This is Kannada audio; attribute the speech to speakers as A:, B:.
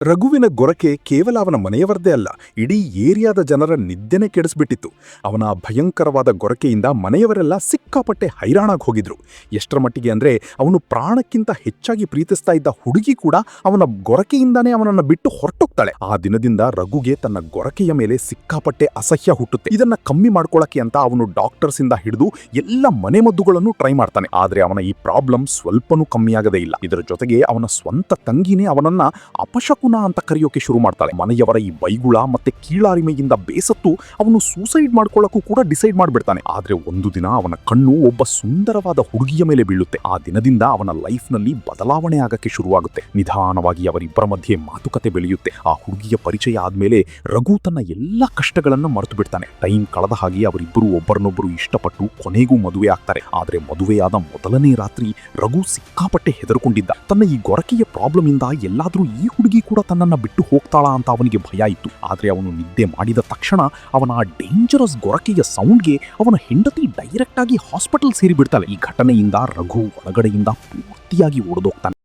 A: ರಘುವಿನ ಗೊರಕೆ ಕೇವಲ ಅವನ ಮನೆಯವರದೇ ಅಲ್ಲ, ಇಡೀ ಏರಿಯಾದ ಜನರ ನಿದ್ದೆನೆ ಕೆಡಿಸ್ಬಿಟ್ಟಿತ್ತು. ಅವನ ಭಯಂಕರವಾದ ಗೊರಕೆಯಿಂದ ಮನೆಯವರೆಲ್ಲ ಸಿಕ್ಕಾಪಟ್ಟೆ ಹೈರಾಣಾಗಿ ಹೋಗಿದ್ರು. ಎಷ್ಟರ ಮಟ್ಟಿಗೆ ಅಂದ್ರೆ ಅವನು ಪ್ರಾಣಕ್ಕಿಂತ ಹೆಚ್ಚಾಗಿ ಪ್ರೀತಿಸ್ತಾ ಇದ್ದ ಹುಡುಗಿ ಕೂಡ ಅವನ ಗೊರಕೆಯಿಂದಾನೇ ಅವನನ್ನ ಬಿಟ್ಟು ಹೊರಟೋಗ್ತಾಳೆ. ಆ ದಿನದಿಂದ ರಘುಗೆ ತನ್ನ ಗೊರಕೆಯ ಮೇಲೆ ಸಿಕ್ಕಾಪಟ್ಟೆ ಅಸಹ್ಯ ಹುಟ್ಟುತ್ತೆ. ಇದನ್ನ ಕಮ್ಮಿ ಮಾಡ್ಕೊಳ್ಳಕ್ಕೆ ಅಂತ ಅವನು ಡಾಕ್ಟರ್ಸ್ ಇಂದ ಹಿಡಿದು ಎಲ್ಲ ಮನೆಮದ್ದುಗಳನ್ನು ಟ್ರೈ ಮಾಡ್ತಾನೆ. ಆದ್ರೆ ಅವನ ಈ ಪ್ರಾಬ್ಲಮ್ ಸ್ವಲ್ಪನೂ ಕಮ್ಮಿಯಾಗದೇ ಇಲ್ಲ. ಇದರ ಜೊತೆಗೆ ಅವನ ಸ್ವಂತ ತಂಗಿನೇ ಅವನನ್ನ ಅಪಶಕುನ ಅಂತ ಕರೆಯೋಕೆ ಶುರು ಮಾಡ್ತಾಳೆ. ಮನೆಯವರ ಈ ಬೈಗುಳ ಮತ್ತೆ ಕೀಳಾರಿಮೆಯಿಂದ ಬೇಸತ್ತು ಅವನು ಸೂಸೈಡ್ ಮಾಡ್ಕೊಳ್ಳಕ್ಕೂ ಕೂಡ ಡಿಸೈಡ್ ಮಾಡ್ಬಿಡ್ತಾನೆ. ಆದ್ರೆ ಒಂದು ದಿನ ಅವನ ಕಣ್ಣು ಒಬ್ಬ ಸುಂದರವಾದ ಹುಡುಗಿಯ ಮೇಲೆ ಬೀಳುತ್ತೆ. ಆ ದಿನದಿಂದ ಅವನ ಲೈಫ್ ನಲ್ಲಿ ಬದಲಾವಣೆ ಆಗಕ್ಕೆ ಶುರುವಾಗುತ್ತೆ. ನಿಧಾನವಾಗಿ ಅವರಿಬ್ಬರ ಮಧ್ಯೆ ಮಾತುಕತೆ ಬೆಳೆಯುತ್ತೆ. ಆ ಹುಡುಗಿಯ ಪರಿಚಯ ಆದ್ಮೇಲೆ ರಘು ತನ್ನ ಎಲ್ಲಾ ಕಷ್ಟಗಳನ್ನ ಮರೆತು ಬಿಡ್ತಾನೆ. ಟೈಮ್ ಕಳೆದ ಹಾಗೆ ಅವರಿಬ್ಬರು ಒಬ್ಬರನ್ನೊಬ್ಬರು ಇಷ್ಟಪಟ್ಟು ಕೊನೆಗೂ ಮದುವೆ ಆಗ್ತಾರೆ. ಆದ್ರೆ ಮದುವೆಯಾದ ಮೊದಲನೇ ರಾತ್ರಿ ರಘು ಸಿಕ್ಕಾಪಟ್ಟೆ ಹೆದರ್ಕೊಂಡಿದ್ದ. ತನ್ನ ಈ ಗೊರಕೆಯ ಪ್ರಾಬ್ಲಮ್ ಇಂದ ಎಲ್ಲಾದ್ರೂ ಈ ಹುಡುಗಿ ಕೂಡ ತನ್ನನ್ನ ಬಿಟ್ಟು ಹೋಗ್ತಾಳಾ ಅಂತ ಅವನಿಗೆ ಭಯ ಇತ್ತು. ಆದ್ರೆ ಅವನು ನಿದ್ದೆ ಮಾಡಿದ ತಕ್ಷಣ ಅವನ ಆ ಡೇಂಜರಸ್ ಗೊರಕೆಯ ಸೌಂಡ್ಗೆ ಅವನ ಹೆಂಡತಿ ಡೈರೆಕ್ಟ್ ಆಗಿ ಹಾಸ್ಪಿಟಲ್ ಸೇರಿ ಬಿಡ್ತಾಳೆ. ಈ ಘಟನೆಯಿಂದ ರಘು ಒಳಗಡೆಯಿಂದ ಪೂರ್ತಿಯಾಗಿ ಓಡೋಗ್ತಾನೆ.